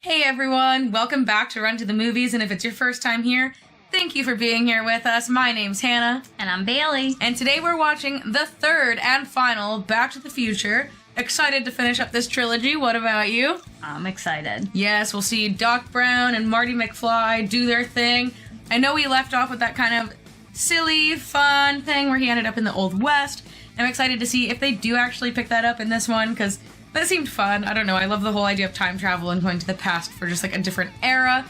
Hey everyone, welcome back to Run to the Movies, and if it's your first time here, thank you for being here with us. My name's Hannah. And I'm Baylee. And today we're watching the third and final Back to the Future. Excited to finish up this trilogy. What about you? I'm excited. Yes, we'll see Doc Brown and Marty McFly do their thing. I know we left off with that kind of silly, fun thing where he ended up in the Old West. I'm excited to see if they do actually pick that up in this one, because that seemed fun. I don't know, I love the whole idea of time travel and going to the past for just like a different era.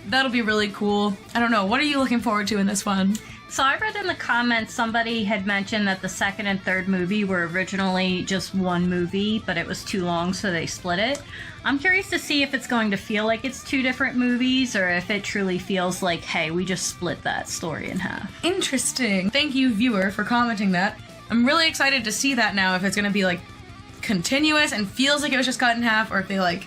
That'll be really cool. I don't know, what are you looking forward to in this one? So I read in the comments somebody had mentioned that the second and third movie were originally just one movie, but it was too long, so they split it. I'm curious to see if it's going to feel like it's two different movies, or if it truly feels like, hey, we just split that story in half. Interesting. Thank you, viewer, for commenting that. I'm really excited to see that now, if it's gonna be like continuous and feels like it was just cut in half, or if they like,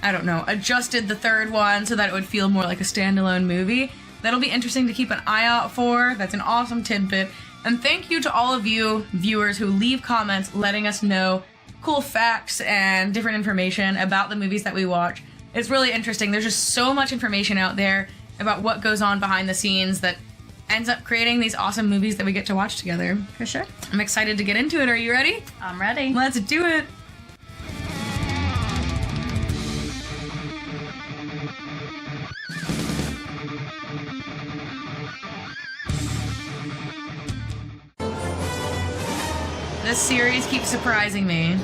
I don't know, adjusted the third one so that it would feel more like a standalone movie. That'll be interesting to keep an eye out for. That's an awesome tidbit. And thank you to all of you viewers who leave comments letting us know cool facts and different information about the movies that we watch. It's really interesting. There's just so much information out there about what goes on behind the scenes that ends up creating these awesome movies that we get to watch together. For sure. I'm excited to get into it. Are you ready? I'm ready. Let's do it. This series keeps surprising me.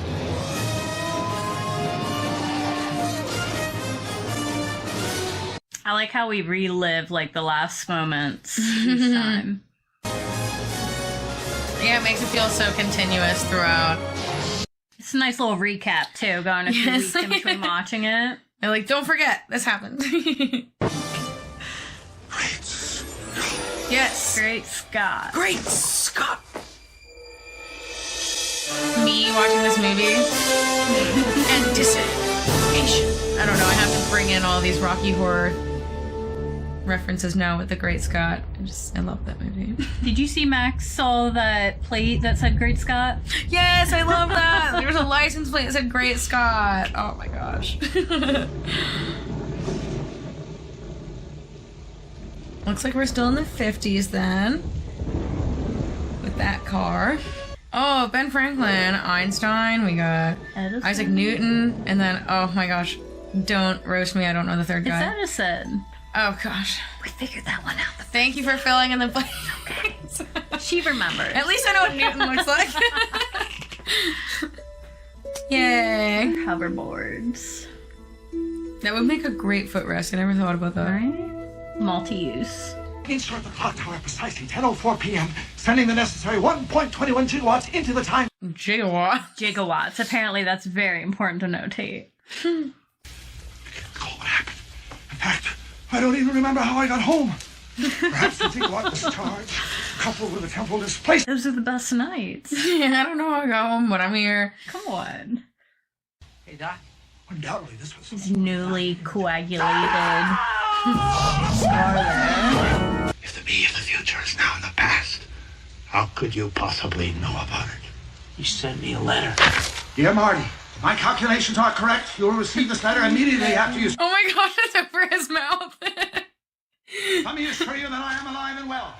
I like how we relive like the last moments each time. Yeah, it makes it feel so continuous throughout. It's a nice little recap too, going a few weeks in between watching it. And like, don't forget, this happened. Great Scott. Yes. Great Scott. Great Scott. Me watching this movie. Anticipation. I don't know, I have to bring in all these Rocky Horror references now with the Great Scott. I love that movie. Did you see Max saw that plate that said Great Scott? Yes, I love that. There was a license plate that said Great Scott. Oh my gosh. Looks like we're still in the 50s then. With that car. Oh, Ben Franklin, Einstein, we got Edison. Isaac Newton, and then, oh my gosh, don't roast me, I don't know the third guy. It's Edison. Oh gosh. We figured that one out. Thank you for filling in the blanks. She remembered. At least I know what Newton looks like. Yay. Hoverboards. That would make a great footrest. I never thought about that. Right? Multi-use. Insert the clock tower precisely 10:04 p.m., sending the necessary 1.21 gigawatts into the time. Gigawatt. Gigawatts. Apparently that's very important to notate. I can't recall what happened. In fact, I don't even remember how I got home. Perhaps the gigawatt was charged, coupled with a temporal displacement. Those are the best nights. Yeah, I don't know how I got home, but I'm here. Come on. Hey, Doc. Undoubtedly, this was His newly coagulated scar there. If the me of the future is now in the past, how could you possibly know about it? You sent me a letter. Dear Marty, if my calculations are correct, you will receive this letter immediately after you... Oh my gosh, it's over his mouth. Let me assure you that I am alive and well.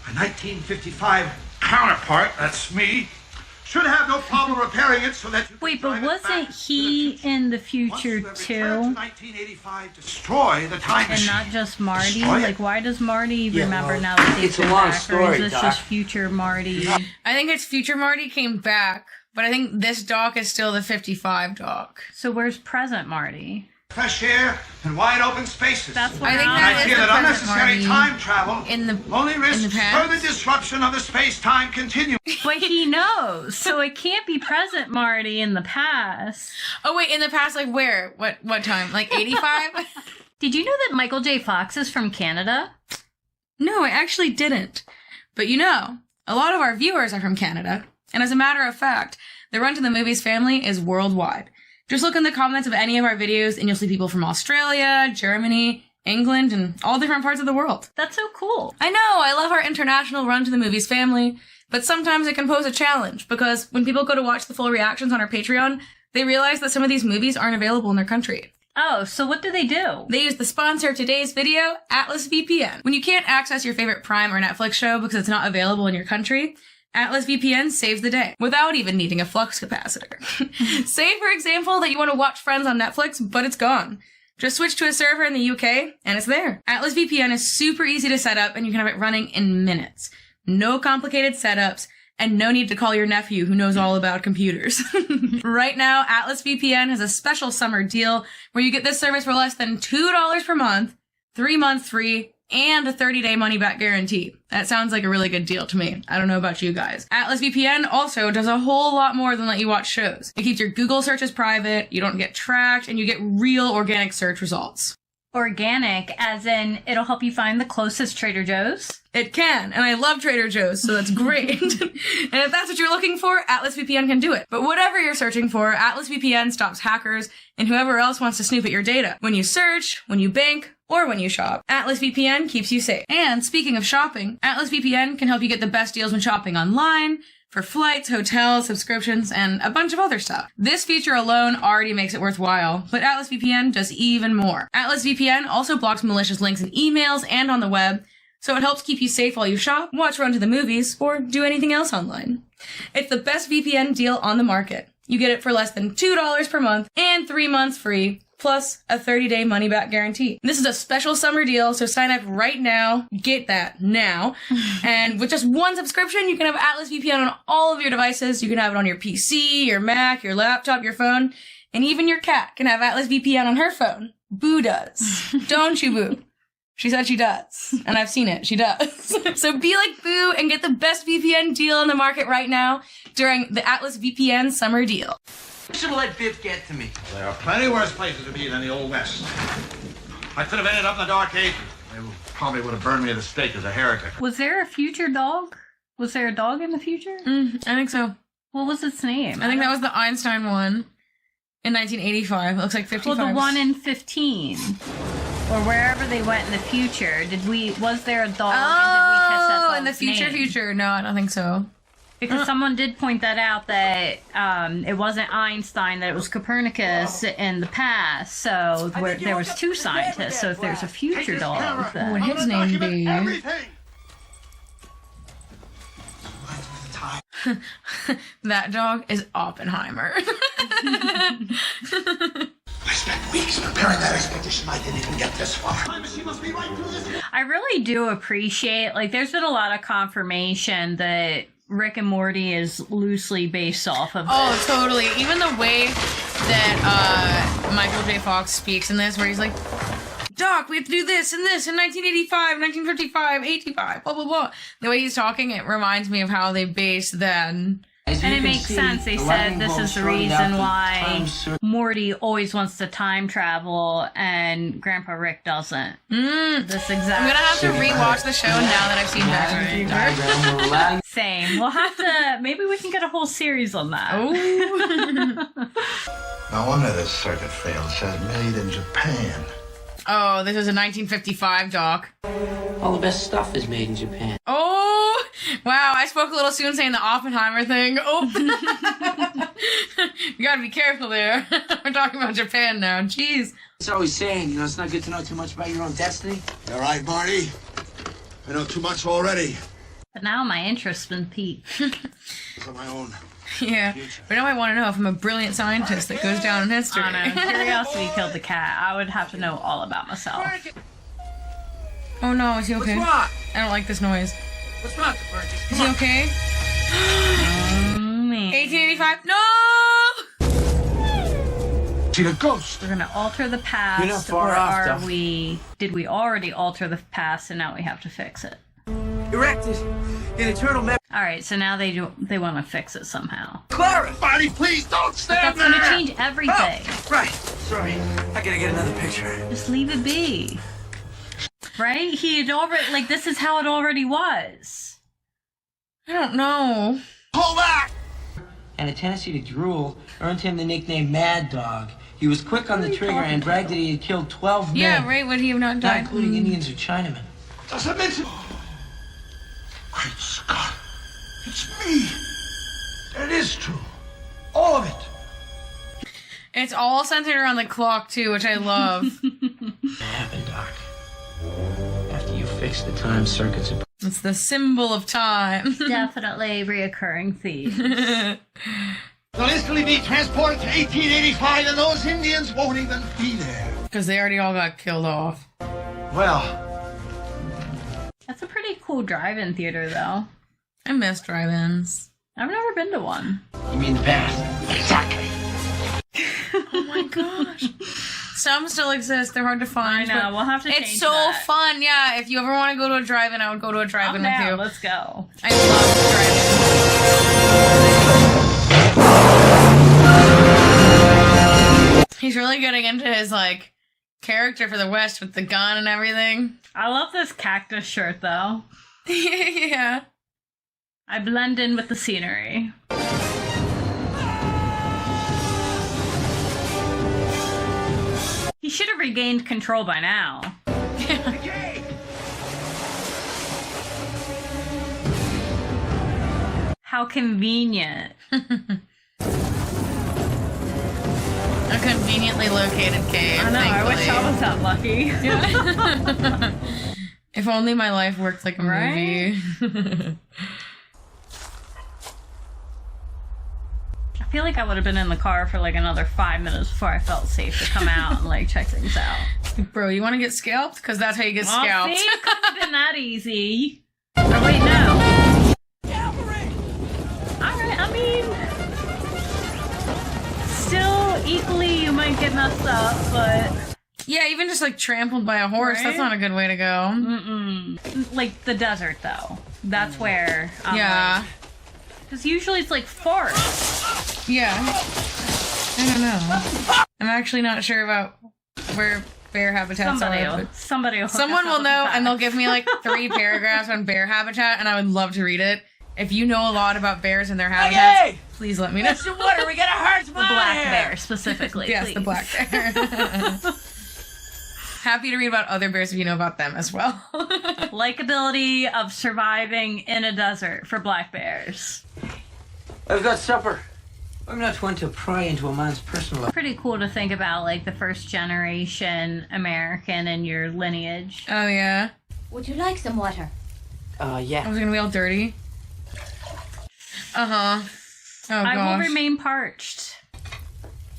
My 1955 counterpart, that's me, should have no problem repairing it so that you can Wait, but drive it wasn't back to he the future. in the Once future you have too? returned to 1985, destroy the time And machine. not just Marty? Destroy it. Like, why does Marty Yeah, remember well, now that they've it's a been long back, or story, is this Doc. just future Marty? I think it's future Marty came back, but I think this doc is still the 55 doc. So where's present Marty? Fresh air and wide open spaces. That's what I think And that I is fear the that present unnecessary Marty time travel in the only risks past. further disruption of the space-time continuum. But he knows, so it can't be present Marty in the past. Oh wait, in the past, like where? What time? Like 85? Did you know that Michael J. Fox is from Canada? No, I actually didn't. But you know, a lot of our viewers are from Canada. And as a matter of fact, the Run to the Movies family is worldwide. Just look in the comments of any of our videos and you'll see people from Australia, Germany, England, and all different parts of the world. That's so cool. I know, I love our international Run to the Movies family, but sometimes it can pose a challenge because when people go to watch the full reactions on our Patreon, they realize that some of these movies aren't available in their country. Oh, so what do? They use the sponsor of today's video, Atlas VPN. When you can't access your favorite Prime or Netflix show because it's not available in your country, Atlas VPN saves the day without even needing a flux capacitor. Say, for example, that you want to watch Friends on Netflix, but it's gone. Just switch to a server in the UK, and it's there. Atlas VPN is super easy to set up, and you can have it running in minutes. No complicated setups, and no need to call your nephew who knows all about computers. Right now, Atlas VPN has a special summer deal where you get this service for less than $2 per month, 3 months free, and a 30-day money-back guarantee. That sounds like a really good deal to me. I don't know about you guys. Atlas VPN also does a whole lot more than let you watch shows. It keeps your Google searches private, you don't get tracked, and you get real organic search results. Organic, as in it'll help you find the closest Trader Joe's? It can, and I love Trader Joe's, so that's great. And if that's what you're looking for, Atlas VPN can do it. But whatever you're searching for, Atlas VPN stops hackers and whoever else wants to snoop at your data. When you search, when you bank, or when you shop, Atlas VPN keeps you safe. And speaking of shopping, Atlas VPN can help you get the best deals when shopping online, for flights, hotels, subscriptions, and a bunch of other stuff. This feature alone already makes it worthwhile, but Atlas VPN does even more. Atlas VPN also blocks malicious links in emails and on the web, so it helps keep you safe while you shop, watch Run to the Movies, or do anything else online. It's the best VPN deal on the market. You get it for less than $2 per month and 3 months free, plus a 30-day money-back guarantee. This is a special summer deal, so sign up right now. Get that now. And with just one subscription, you can have Atlas VPN on all of your devices. You can have it on your PC, your Mac, your laptop, your phone, and even your cat can have Atlas VPN on her phone. Boo does. Don't you, Boo? She said she does. And I've seen it. She does. So be like Boo and get the best VPN deal on the market right now during the Atlas VPN summer deal. You should have let Biff get to me. There are plenty worse places to be than the Old West. I could have ended up in the Dark Ages. They probably would have burned me at the stake as a heretic. Was there a future dog? Was there a dog in the future? I think so. What was its name? I think that was the Einstein one in 1985. It looks like 55. Well, the one in 15. Or wherever they went in the future. Was there a dog? Oh, and did we catch that in the future. No, I don't think so. Because someone did point that out, that it wasn't Einstein, that it was Copernicus in the past. So there was 2 scientists. So if there's a future dog, What then... would his name be? Everything. That dog is Oppenheimer. I spent weeks preparing that expedition. I didn't even get this far. She must be right through this. I really do appreciate, like, there's been a lot of confirmation that Rick and Morty is loosely based off of this. Oh, totally. Even the way that Michael J. Fox speaks in this, where he's like, Doc, we have to do this and this in 1985, 1955, 85, blah, blah, blah. The way he's talking, it reminds me of how they based then. And it makes sense. They said this is the reason why Morty always wants to time travel and Grandpa Rick doesn't. This exact. I'm gonna have to rewatch the show now that I've seen Back to the Future. Same. We'll have to. Maybe we can get a whole series on that. Oh. No wonder this circuit failed. It says made in Japan. Oh, this is a 1955 doc. All the best stuff is made in Japan. Oh, wow, I spoke a little soon saying the Oppenheimer thing. Oh, you gotta be careful there. We're talking about Japan now. Jeez. It's always saying, it's not good to know too much about your own destiny. All right, Marty. I know too much already. But now my interest's been piqued. It's on my own. Yeah, but now I want to know if I'm a brilliant scientist that goes down in history. I know. Curiosity killed the cat. I would have to know all about myself. Oh no, is he okay? What's wrong? I don't like this noise. What's wrong, Copernicus? Is he okay? Oh, man. 1885? No! See the ghost. We're gonna alter the past, You're not far or off, are Duff. did we already alter the past and now we have to fix it? Erected in eternal memory. Alright, so now they want to fix it somehow. Clara! Marty, please don't But stand that's gonna there. change everything. Oh, right. Sorry. I gotta get another picture. Just leave it be. Right? He had already, this is how it already was. I don't know. Pull back. And a tendency to drool earned him the nickname Mad Dog. He was quick on the trigger and bragged that he had killed 12 men. Yeah, right, would he have not Not died? including Indians or Chinamen. Doesn't mention. Great Scott. It's me. It is true. All of it. It's all centered around the clock too, which I love. What happened, Doc? After you fix the time circuits. It's the symbol of time. Definitely a reoccurring theme. They'll instantly be transported to 1885, and those Indians won't even be there. Because they already all got killed off. Well, That's a pretty cool drive-in theater, though. I miss drive-ins. I've never been to one. You mean the past? Exactly. Oh my gosh. Some still exist. They're hard to find. I know. We'll have to change It's so that. fun. Yeah, if you ever want to go to a drive-in, I would go to a drive-in with you. Let's go. I love drive-in. He's really getting into his, like, character for the West with the gun and everything. I love this cactus shirt, though. Yeah. I blend in with the scenery. He should have regained control by now. How convenient. A conveniently located cave. I know, I wish I was that lucky. If only my life worked like a movie. I feel like I would have been in the car for like another 5 minutes before I felt safe to come out and like check things out. Bro, you want to get scalped? Because that's how you get scalped. See? It couldn't have been that easy. Oh, wait, no. Alright, I mean... Still, equally, you might get messed up, but... Yeah, even just like trampled by a horse, that's not a good way to go. Mm-mm. Like the desert, though. That's where I'm yeah. Because usually it's like forest. Yeah. I don't know. I'm actually not sure about where bear habitats are. Someone will know, and they'll give me like 3 paragraphs on bear habitat, and I would love to read it. If you know a lot about bears and their habitats, please let me know. Some water, we got a heart. The black bear, specifically. Yes, please. the black bear. Happy to read about other bears if you know about them as well. Likeability of surviving in a desert for black bears. I've got supper. I'm not one to pry into a man's personal life. Pretty cool to think about, like, the first generation American in your lineage. Oh, yeah. Would you like some water? Yeah. I was gonna be all dirty. Uh-huh. Oh, I gosh. will remain parched.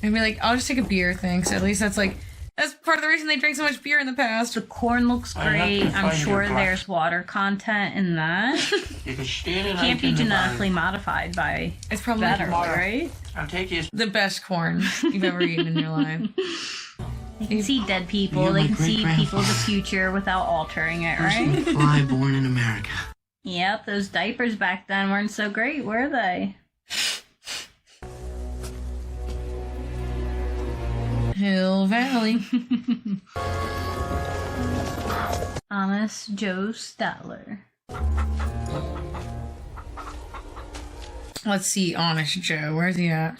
I'd be like, I'll just take a beer, thanks. At least that's like... That's part of the reason they drank so much beer in the past. The corn looks great. I'm sure there's water content in that. You can steal it. Can't be genetically modified by It's probably better, right? I'll take you. the best corn you've ever eaten in your life. They can see dead people. You're They my can see people of the great-grandfather. future without altering it, First right? McFly born in America. Yep, those diapers back then weren't so great, were they? Hill Valley. Honest Joe Statler. Let's see, Honest Joe. Where's he at?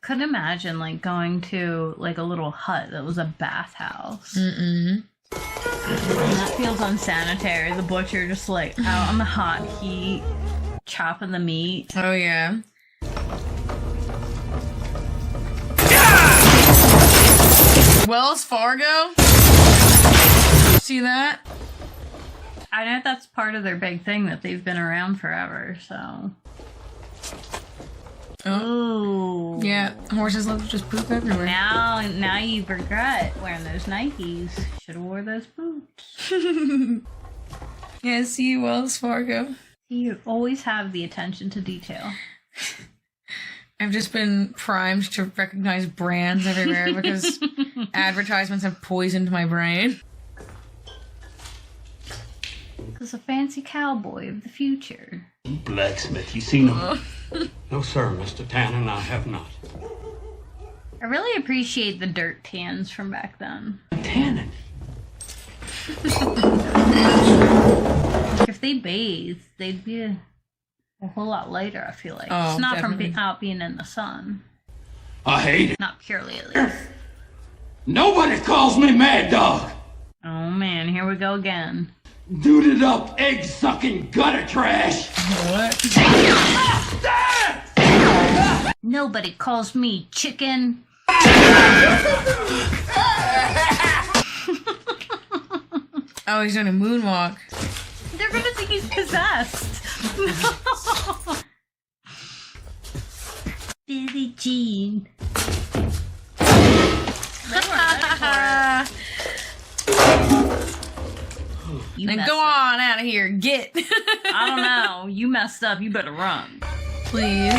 Couldn't imagine, like, going to, like, a little hut that was a bathhouse. Mm-mm. And that feels unsanitary. The butcher just, like, out on the hot heat, chopping the meat. Oh, yeah. Wells Fargo? See that? I know that's part of their big thing, that they've been around forever, so... Oh. Ooh. Yeah, horses love to just poop everywhere. Now you regret wearing those Nikes. Should have wore those boots. Yeah, see, Wells Fargo. You always have the attention to detail. I've just been primed to recognize brands everywhere because advertisements have poisoned my brain. Because a fancy cowboy of the future. Blacksmith, you seen him? No, sir, Mr. Tannen, I have not. I really appreciate the dirt tans from back then. Tannen? If they bathed, they'd be a whole lot lighter, I feel like. Oh, it's not definitely. from out being in the sun. I hate it. Not purely, at least. Nobody calls me Mad Dog. Oh man, here we go again. Duded up, egg-sucking gutter trash. What? Nobody calls me chicken. Oh, he's doing a moonwalk. They're gonna think he's possessed. Billie Jean. Then go on out of here. Get. I don't know. You messed up. You better run. Please.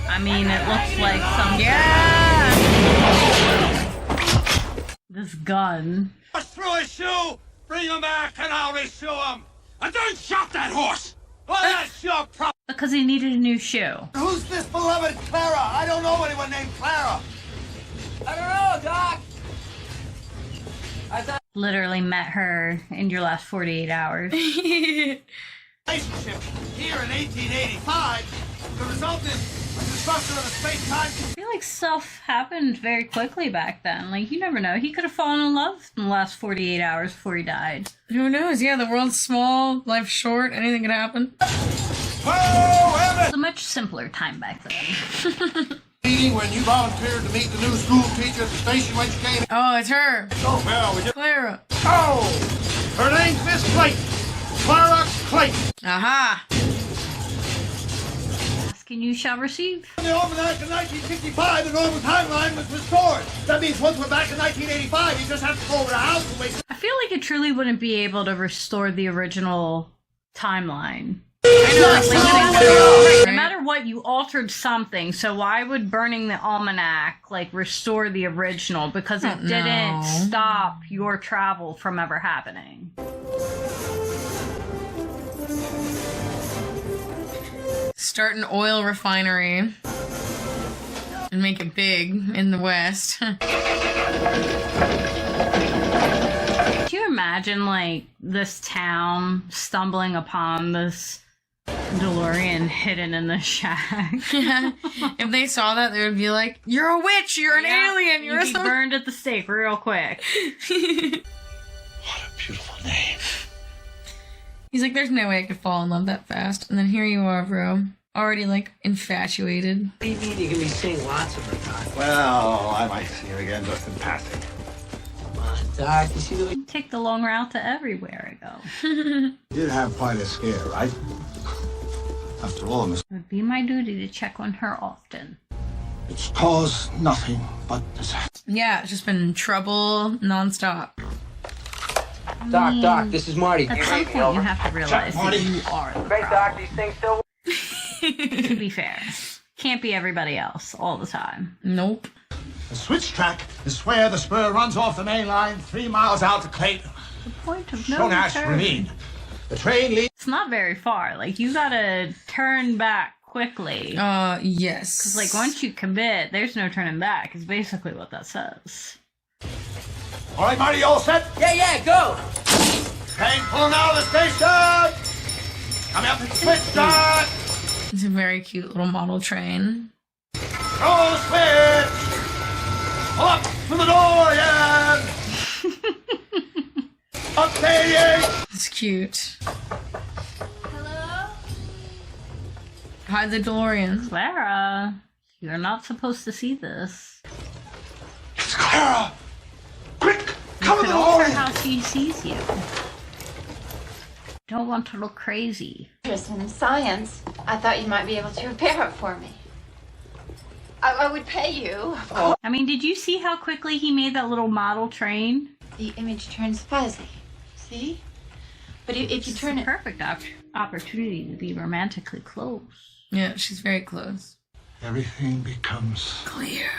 I mean, it looks like some. Yeah. This gun. Through his shoe! Bring him back and I'll reshoe him! And don't shot that horse! Well, that's your problem! Because he needed a new shoe. Who's this beloved Clara? I don't know anyone named Clara! I don't know, Doc. I thought Literally met her in your last 48 hours. Relationship here in 1885, the result is destruction of the space-time. I feel like stuff happened very quickly back then. Like, you never know. He could have fallen in love in the last 48 hours before he died. Who knows? Yeah, the world's small, life's short, anything can happen. It's a much simpler time back then. Meeting when you volunteered to meet the new school teacher at the station when she came. Oh, it's her. Oh, well, we just... Clara. Oh! Her name's Miss Clayton. Clara Clayton. Aha. Asking you shall receive. In the almanac in 1955, the normal timeline was restored. That means once we're back in 1985, you just have to go over the house and wait. I feel like it truly wouldn't be able to restore the original timeline. No matter what, you altered something, so why would burning the almanac, like, restore the original? Because it didn't stop your travel from ever happening. Start an oil refinery. And make it big in the West. Do you imagine, like, this town stumbling upon this DeLorean hidden in the shack? Yeah. If they saw that, they would be like, "You're a witch! You're an alien! You're You'd be burned at the stake real quick." What a beautiful name. He's like, "There's no way I could fall in love that fast." And then here you are, bro. Already, like, infatuated. what do you mean you can be seeing lots of her, Doc? Well, I might see her again just in passing. Come on, Doc, you see the way... Take the long route to everywhere I go. You did have quite a scare, right? After all, Miss, It would be my duty to check on her often. it's caused nothing but disaster. Yeah, it's just been trouble nonstop. Doc, this is Marty. At some point, you have to realize that you are the Great, problem. Doc, these things still... To be fair, can't be everybody else all the time. Nope. The switch track is where the spur runs off the main line 3 miles out to Clayton. The point of no Shonash return. Ravine. The train leaves. It's not very far. Like, you gotta turn back quickly. Yes. Like, once you commit, there's no turning back, is basically what that says. All right, Marty, you all set? Yeah, go! Train pulling out of the station! Coming up, switch start! It's a very cute little model train. Roll the switch! Pull up to the door, yeah! Updating! It's cute. Hide the DeLorean. Clara, you're not supposed to see this. It's Clara! Quick! You Come to could the alter door! how she sees you. Don't want to look crazy. Interest in science. I thought you might be able to repair it for me. I would pay you. I mean, did you see how quickly he made that little model train? The image turns fuzzy. See? But if you turn it... Perfect opportunity to be romantically close. Yeah, she's very close. Everything becomes Clear.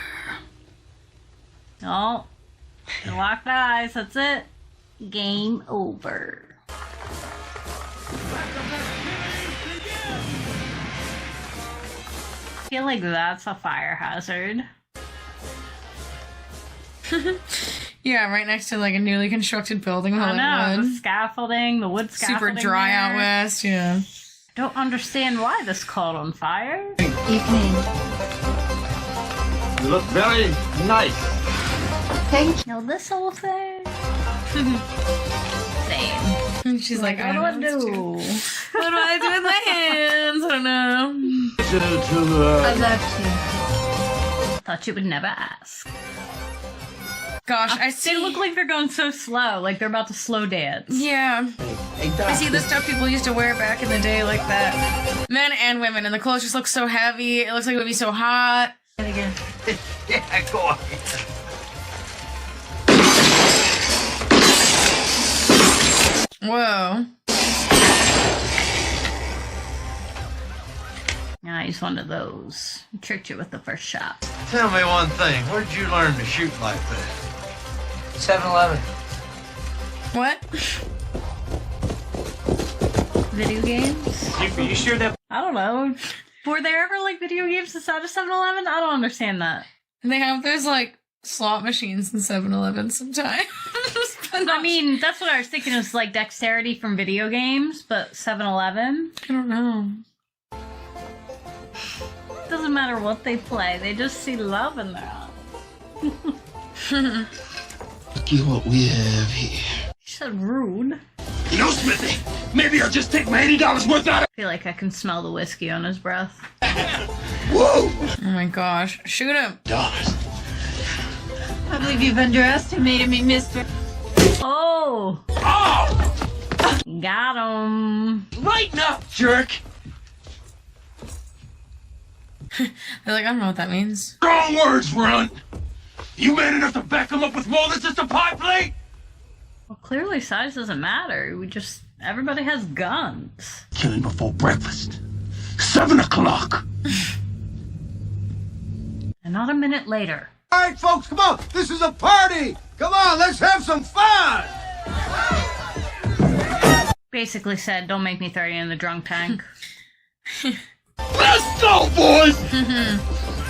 Oh, you locked eyes. That's it. Game over. I feel like that's a fire hazard. Yeah, right next to like a newly constructed building. I know, the Hollywood. scaffolding, the wood scaffolding. Super dry there. out west. Yeah. Don't understand why this caught on fire. Evening. You look very nice. Thank you. Now this whole thing. Same. And she's like, What do I don't know do? what to do. What do I do with my hands? I don't know. you to, I love you. Thought you would never ask. Gosh, I see. They look like they're going so slow, like they're about to slow dance. Yeah. Hey, Doc. I see the stuff people used to wear back in the day like that. Men and women, and the clothes just look so heavy. It looks like it would be so hot. Yeah, go on. Whoa. Yeah, he's one of those. He tricked you with the first shot. Tell me one thing. Where did you learn to shoot like that? 7-Eleven. What? Video games? You sure that? I don't know. Were there ever like video games inside of 7-Eleven? I don't understand that. They have those like slot machines in 7-Eleven sometimes. I mean, that's what I was thinking is like dexterity from video games, but 7-Eleven? I don't know. Doesn't matter what they play, they just see love in their eyes. Look at what we have here. She said rude. You know, Smithy, maybe I'll just take my $80 worth out of... I feel like I can smell the whiskey on his breath. Whoa! Oh my gosh. Shoot him. Dollars. I believe you've underestimated me, mister. Oh! Oh! Got him. Lighten up, jerk. They're like, I don't know what that means. Strong words, Runt. You man enough to back him up with more than just a pie plate? Well, clearly size doesn't matter. Everybody has guns. Killing before breakfast. 7 o'clock. And not a minute later. All right, folks, come on. This is a party. Come on, let's have some fun. Basically said, don't make me throw you in the drunk tank. Let's go, boys!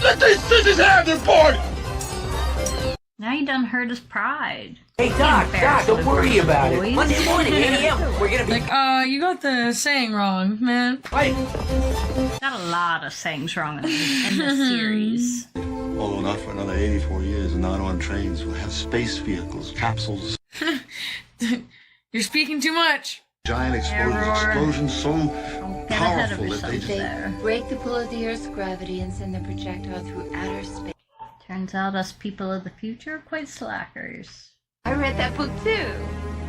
Let these bitches have their party! Now you done hurt his pride. Hey, Doc, don't worry about it. Boys. Monday morning, 8 a.m. We're gonna be... Like, you got the saying wrong, man. Wait. Got a lot of sayings wrong in this series. Although not for another 84 years and not on trains. We'll have space vehicles, capsules. You're speaking too much. Giant explosions so Get ahead of powerful that they yourself just... there. Break the pull of the Earth's gravity and send the projectile through outer space. Turns out us people of the future are quite slackers. I read that book too.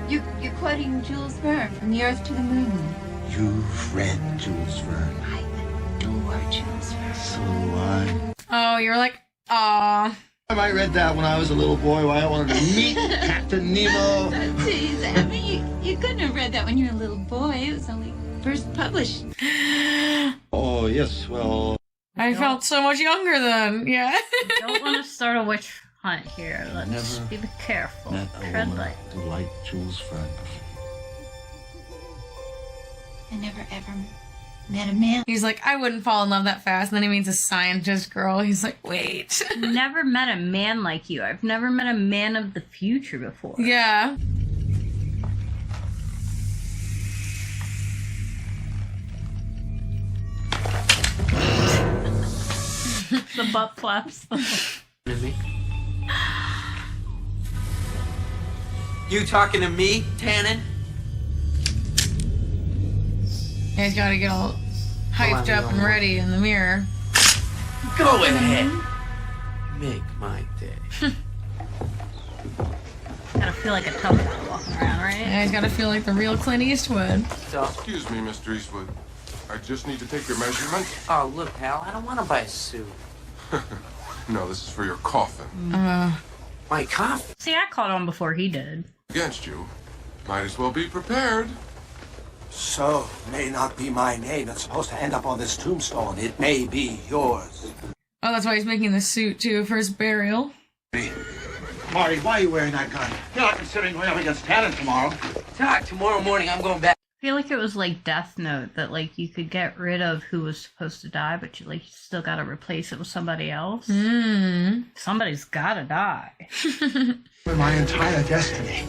You're quoting Jules Verne from The Earth to the Moon. You've read Jules Verne. I adore Jules Verne. So do I. Oh, you're like, aw. I read that when I was a little boy. Why I wanted to meet Captain Nemo. Jeez, I mean, you couldn't have read that when you were a little boy. It was only first published. Oh, yes, well... I felt so much younger then, yeah. Don't want to start a witch hunt here. Let's Never be careful. met a Tread woman light. like Jules Verne. I never ever met a man. He's like, I wouldn't fall in love that fast. And then he meets a scientist girl. He's like, wait. Never met a man like you. I've never met a man of the future before. Yeah. The butt flaps. You talking to me, Tannen? Yeah, he's gotta get all hyped up and ready in the mirror. Go ahead. Make my day. Gotta feel like a tough guy walking around, right? Yeah, he's gotta feel like the real Clint Eastwood. So, Excuse me, Mr. Eastwood. I just need to take your measurement. oh, look, pal, I don't want to buy a suit. No, this is for your coffin. My coffin? See, I caught on before he did. Against you. Might as well be prepared. So, may not be my name that's supposed to end up on this tombstone. It may be yours. Oh, that's why he's making the suit, too, for his burial. Marty, why are you wearing that gun? You're not considering going up against Tannen tomorrow. Doc, tomorrow morning I'm going back. I feel like it was like Death Note, that like you could get rid of who was supposed to die, but you still gotta replace it with somebody else. Somebody's gotta die. For my entire destiny,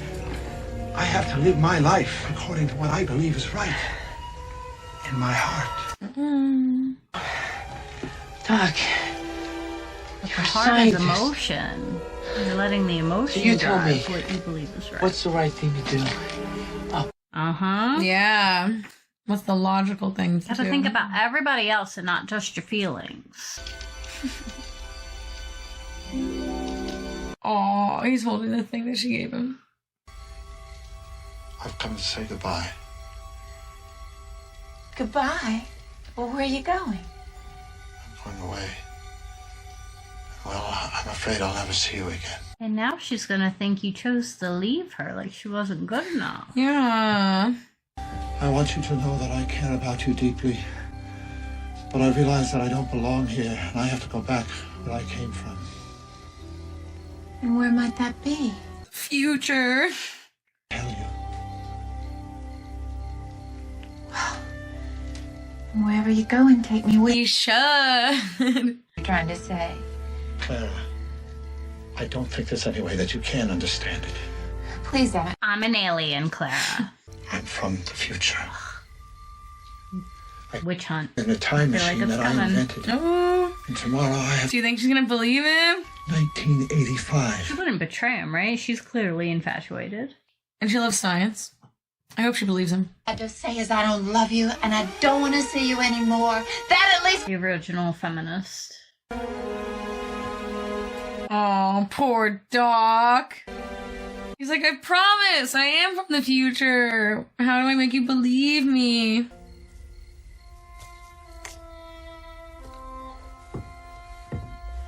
I have to live my life according to what I believe is right. In my heart. Doc, But the heart is emotion. You're letting the emotion You tell drive me. what you believe is right. what's the right thing to do? Uh-huh. Yeah. What's the logical thing to You have to do? think about everybody else and not just your feelings. Aw, he's holding the thing that she gave him. I've come to say goodbye. Goodbye. Well, where are you going? I'm going away. Well, I'm afraid I'll never see you again. And now she's gonna think you chose to leave her, like she wasn't good enough. Yeah. I want you to know that I care about you deeply. But I realize that I don't belong here, and I have to go back where I came from. And where might that be? Future. Tell you. Wherever you go and take me with We you. should. You're trying to say. Clara, I don't think there's any way that you can understand it. Please, Emmett. I'm an alien, Clara. I'm from the future. Witch hunt. In a time I feel like machine it's that I coming. invented. Oh. And tomorrow I have Do you think she's gonna believe him? 1985. She wouldn't betray him, right? She's clearly infatuated. And she loves science. I hope she believes him. I just say is I don't love you and I don't want to see you anymore. That at least. The original feminist. Oh, poor Doc. He's like, I promise, I am from the future. How do I make you believe me?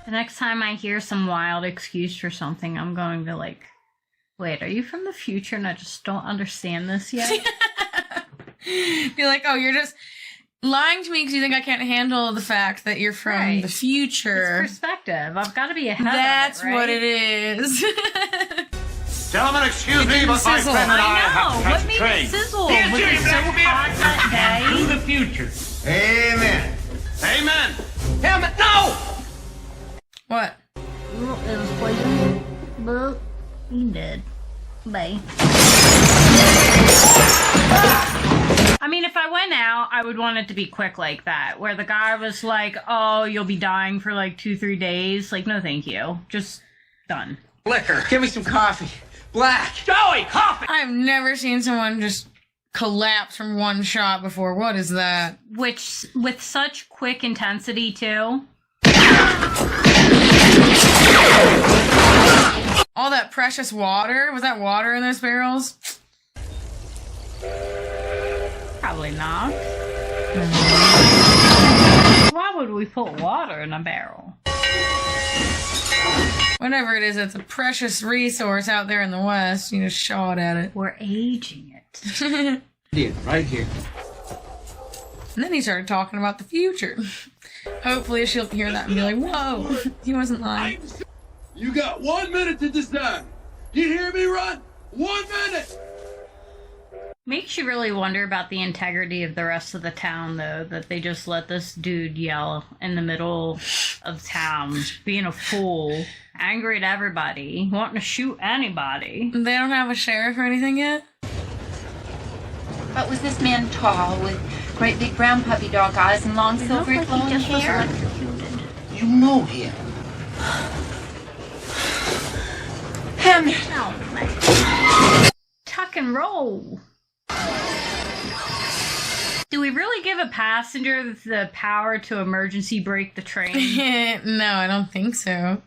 The next time I hear some wild excuse for something, I'm going to like, wait, are you from the future and I just don't understand this yet? Be like, oh, you're just lying to me because you think I can't handle the fact that you're from Right. the future. It's perspective. I've got to be ahead That's of it, right? what it is. Gentlemen, excuse me, but my sizzle. friend and I have I to know. catch What the made train. it sizzle? Was it so hot that To day? the future. Amen. Amen. Damn it, no! What? It was poison. But he did. Bye. I mean, if I went out, I would want it to be quick like that, where the guy was like, oh, you'll be dying for like 2-3 days. Like, no thank you. Just done. Liquor. Give me some coffee. Black. Joey, coffee! I've never seen someone just collapse from one shot before. What is that? Which, with such quick intensity, too. All that precious water? Was that water in those barrels? Probably not. Why would we put water in a barrel? Whatever it is, it's a precious resource out there in the West. You just shot at it. We're aging it. Right here. And then he started talking about the future. Hopefully she'll hear that and be like, whoa, he wasn't lying. You got 1 minute to decide. You hear me, Ron? 1 minute! Makes you really wonder about the integrity of the rest of the town, though, that they just let this dude yell in the middle of town, being a fool, angry at everybody, wanting to shoot anybody. They don't have a sheriff or anything yet? But was this man tall with great big brown puppy dog eyes and long silvery flowing hair? You know him. Emmett! Oh, man. Tuck and roll. Do we really give a passenger the power to emergency brake the train? No, I don't think so.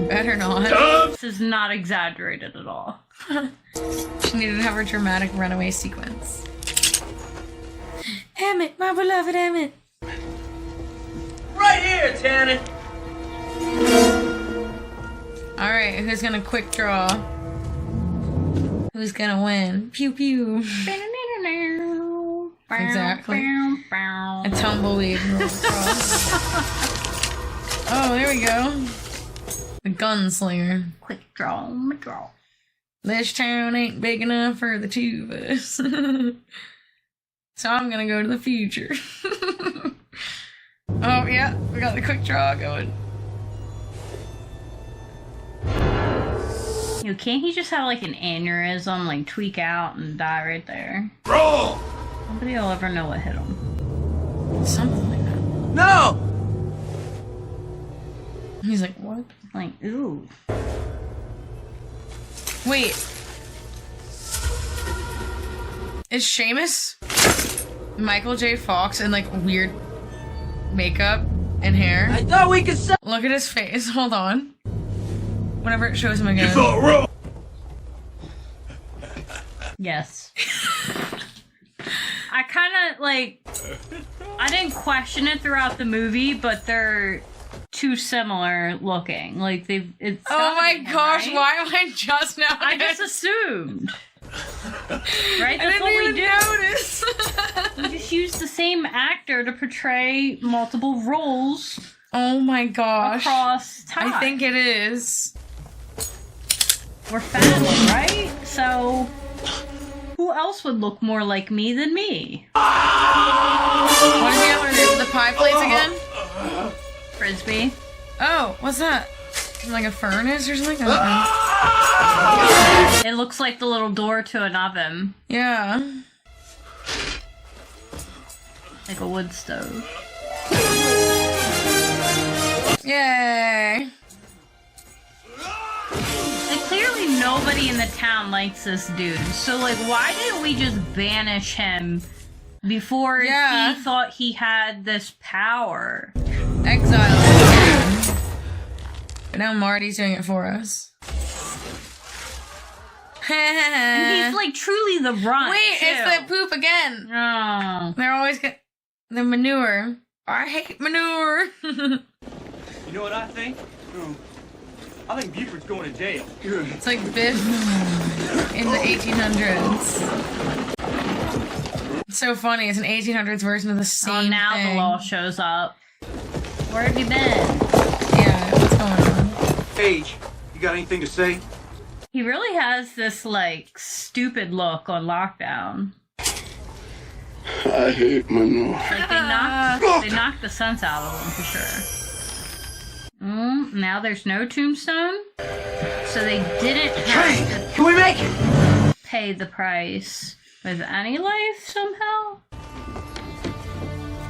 Better not. This is not exaggerated at all. She needed to have her dramatic runaway sequence. Emmett, my beloved Emmett. Right here, Tanner. Alright, who's gonna quick draw? Who's gonna win? Pew pew. Exactly. A tumbleweed rolls across. Oh, there we go. The gunslinger. Quick draw, draw. This town ain't big enough for the two of us. So I'm gonna go to the future. Oh, yeah, we got the quick draw going. You know, can't he just have like an aneurysm, like tweak out and die right there? Roll! Nobody will ever know what hit him. Something like that. No! He's like, what? Like, ooh. Wait. Is Seamus Michael J. Fox in like weird makeup and hair? I thought we could sell. Look at his face. Hold on. Whenever it shows him again. You thought wrong. Yes. I kind of like. I didn't question it throughout the movie, but they're too similar looking. Like they've. It's Oh my gosh! right? Why am I just now? I just assumed. Right? I That's didn't what we even do. notice. We just use the same actor to portray multiple roles Oh my gosh! across time. I think it is. We're family, right? So, who else would look more like me than me? What is the other name? The pie plates again? Frisbee. Oh, what's that? Like a furnace or something? It looks like the little door to an oven. Yeah. Like a wood stove. Yay. Like, clearly nobody in the town likes this dude. So, like, why didn't we just banish him before he thought he had this power? Exile. But now Marty's doing it for us. And he's, like, truly the runt, Wait, too. it's the poop again. Oh. They're always get the manure. I hate manure. You know what I think? I think Buford's going to jail. It's like Biff in the 1800s. It's so funny. It's an 1800s version of the same Oh, now thing. the law shows up. Where have you been? Yeah, what's going on? Paige, you got anything to say? He really has this, like, stupid look on lockdown. I hate manure. Like, they knocked the sense out of him, for sure. Now there's no tombstone. So they didn't have to Can we make it? pay the price with any life, somehow?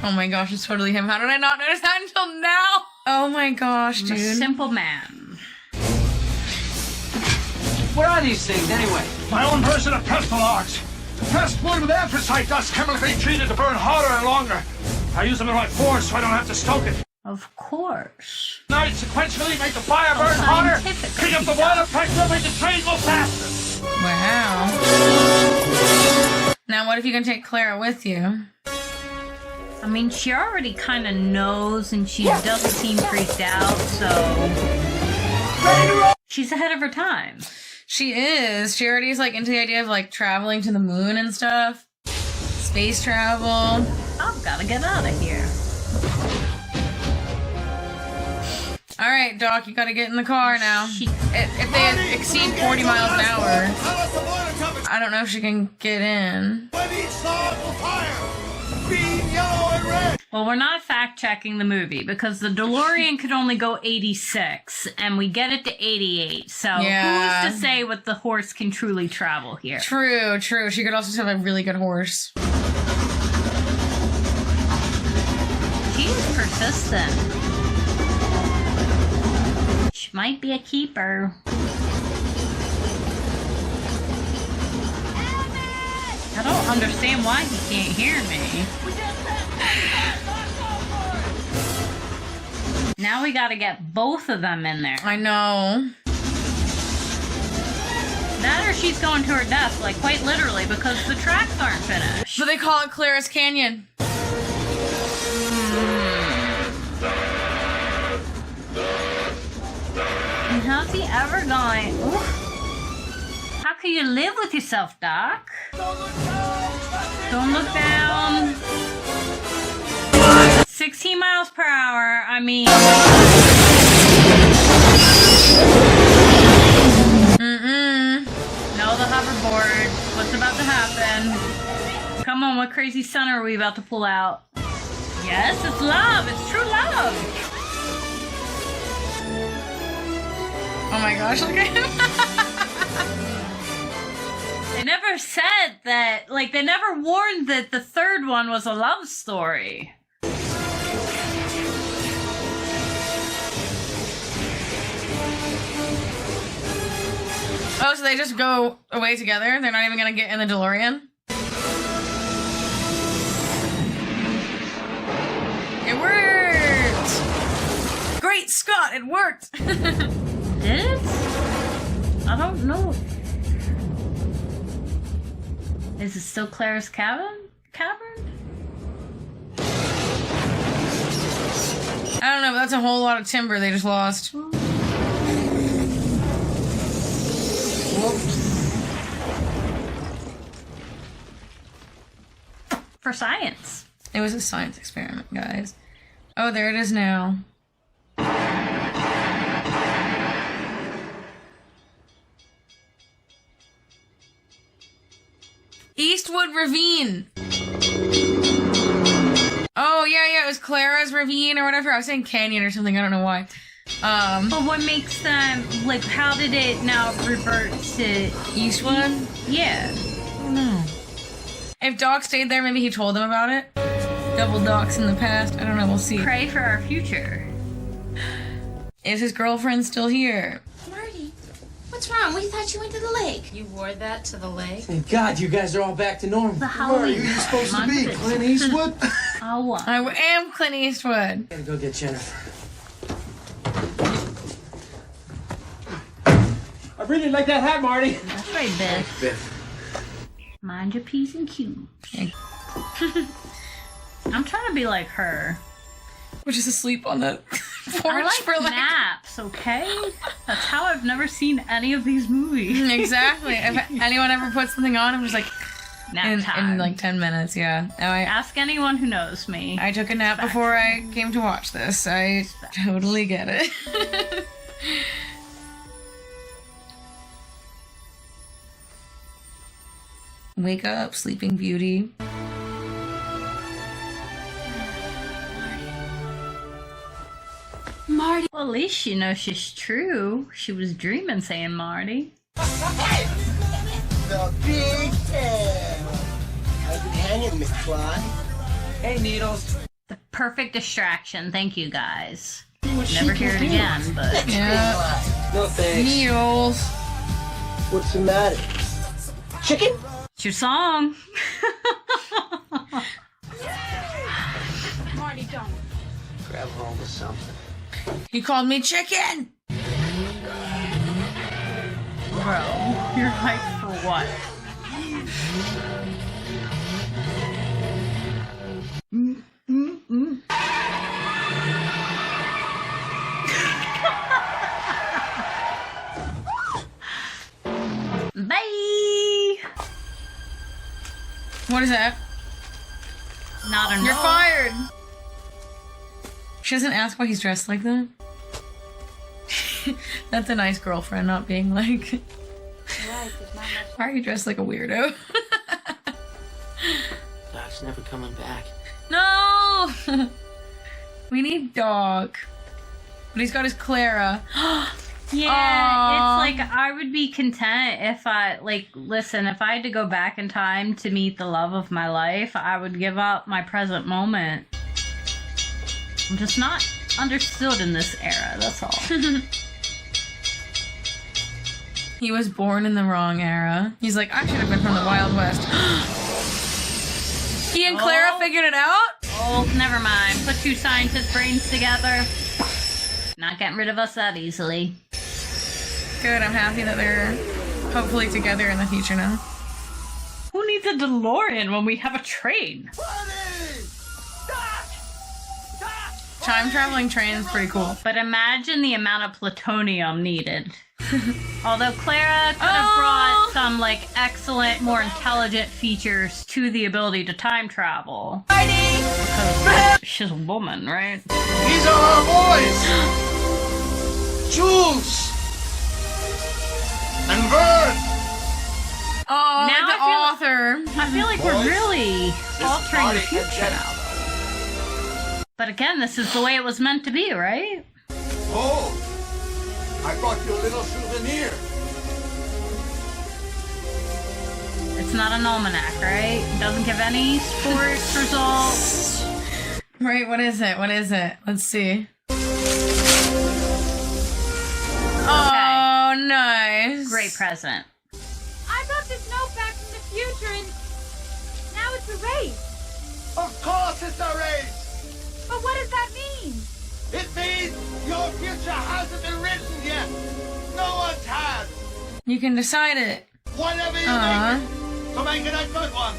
Oh my gosh, it's totally him. How did I not notice that until now? Oh my gosh, I'm a dude. simple man. What are these things anyway? My own version of pestle logs. Pest wood with anthracite dust chemically treated to burn harder and longer. I use them in my forge so I don't have to stoke it. Of course. Night sequentially make the fire burn hotter. Pick up the water pressure, make the train go faster. Wow. Now what if you can take Clara with you? I mean, she already kind of knows, and she doesn't seem freaked out, so... She's ahead of her time. She is. She already is like into the idea of like traveling to the moon and stuff. Space travel. I've got to get out of here. Alright, Doc, you gotta get in the car now. If they exceed 40 miles an hour, I don't know if she can get in. Well, we're not fact-checking the movie, because the DeLorean could only go 86, and we get it to 88, so Yeah. who's to say what the horse can truly travel here? True, true. She could also have a really good horse. She is persistent. She might be a keeper. I don't understand why he can't hear me. Now we gotta get both of them in there. I know. That or she's going to her death, like quite literally, because the tracks aren't finished. So they call it Clara's Canyon. And how's he ever going? Ooh. How can you live with yourself, Doc? Don't look down. 16 miles per hour. I mean... No, the hoverboard. What's about to happen? Come on, what crazy stunt are we about to pull out? Yes, it's love. It's true love. Oh my gosh, look at him. They never said that, like, they never warned that the third one was a love story. Oh, so they just go away together? They're not even gonna get in the DeLorean? Great Scott, it worked! Did it? I don't know. Is it still Claire's cavern? I don't know, but that's a whole lot of timber they just lost. For science. It was a science experiment, guys. Oh, there it is now. Eastwood Ravine. Oh, yeah, it was Clara's Ravine or whatever. I was saying canyon or something. I don't know why. But what makes them, like, how did it now revert to Eastwood? Yeah. I don't know. If Doc stayed there, maybe he told them about it. Double Docs in the past. I don't know. We'll see. Pray for our future. Is his girlfriend still here? Marty, what's wrong? We thought you went to the lake. You wore that to the lake? Thank God you guys are all back to normal. The Halloween. Who are you supposed to be? Clint Eastwood? I am Clint Eastwood. Gotta go get Jennifer. I really like that hat, Marty. That's right, Biff. Mind your P's and Q's. I'm trying to be like her. We're just asleep on the porch I like for like naps, okay? That's how I've never seen any of these movies. Exactly. If anyone ever puts something on, I'm just like Nap time. in like 10 minutes, yeah. Ask anyone who knows me. I took a nap before I came to watch this. I totally get it. Wake up, Sleeping Beauty. Marty. Well, at least she knows she's true. She was dreaming saying Marty. The big tail. How's it hanging, McFly? Hey, Needles. The perfect distraction. Thank you, guys. Never hear it again, but... Yeah. No thanks. Needles. What's the matter? Chicken? It's your song. Marty, don't. Grab hold of something. You called me chicken! Bro, you're hyped for what? Bye! What is that? Not enough. You're fired! She doesn't ask why he's dressed like that. That's a nice girlfriend, not being like, why are you dressed like a weirdo? Doc's never coming back. No! We need Dog. But he's got his Clara. Yeah, Aww. it's like I would be content if listen, if I had to go back in time to meet the love of my life, I would give up my present moment. I'm just not understood in this era, that's all. He was born in the wrong era. He's like, I should have been from the Wild West. He and Clara figured it out? Oh, never mind. Put two scientist brains together. Not getting rid of us that easily. Good, I'm happy that they're hopefully together in the future now. Who needs a DeLorean when we have a train? Time traveling train is pretty cool. But imagine the amount of plutonium needed. Although Clara could have brought some excellent, more intelligent features to the ability to time travel. Because she's a woman, right? These are our boys! Jules! And Vern! Oh, Now the author. I feel like we're really altering the future now. But again, this is the way it was meant to be, right? Oh! I brought you a little souvenir. It's not an almanac, right? It doesn't give any sports results. Right, what is it? What is it? Let's see. Oh, nice. Great present. I brought this note back from the future and now it's erased. Of course it's a race! But what does that mean? It means your future hasn't been written yet. No one's has. You can decide it. Whatever you Aww. make it, so make it a good one.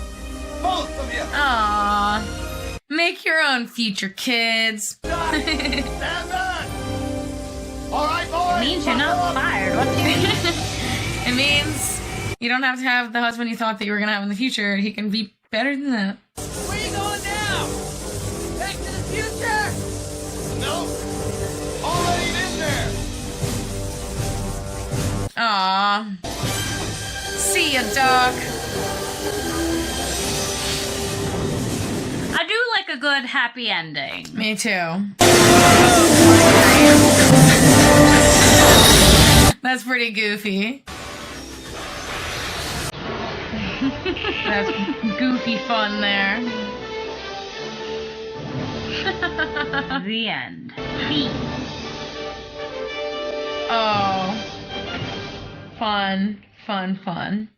Both of you. Aww. Make your own future, kids. Stand back. All right, boys. It means you're not fired. What do you mean? It means you don't have to have the husband you thought that you were gonna have in the future. He can be better than that. Where you going now? Back to the future? No. Already been there. Aww. See ya, Doc. I do like a good happy ending. Me too. That's pretty goofy. That's goofy fun there. The end. Peace. Oh. Fun, fun, fun.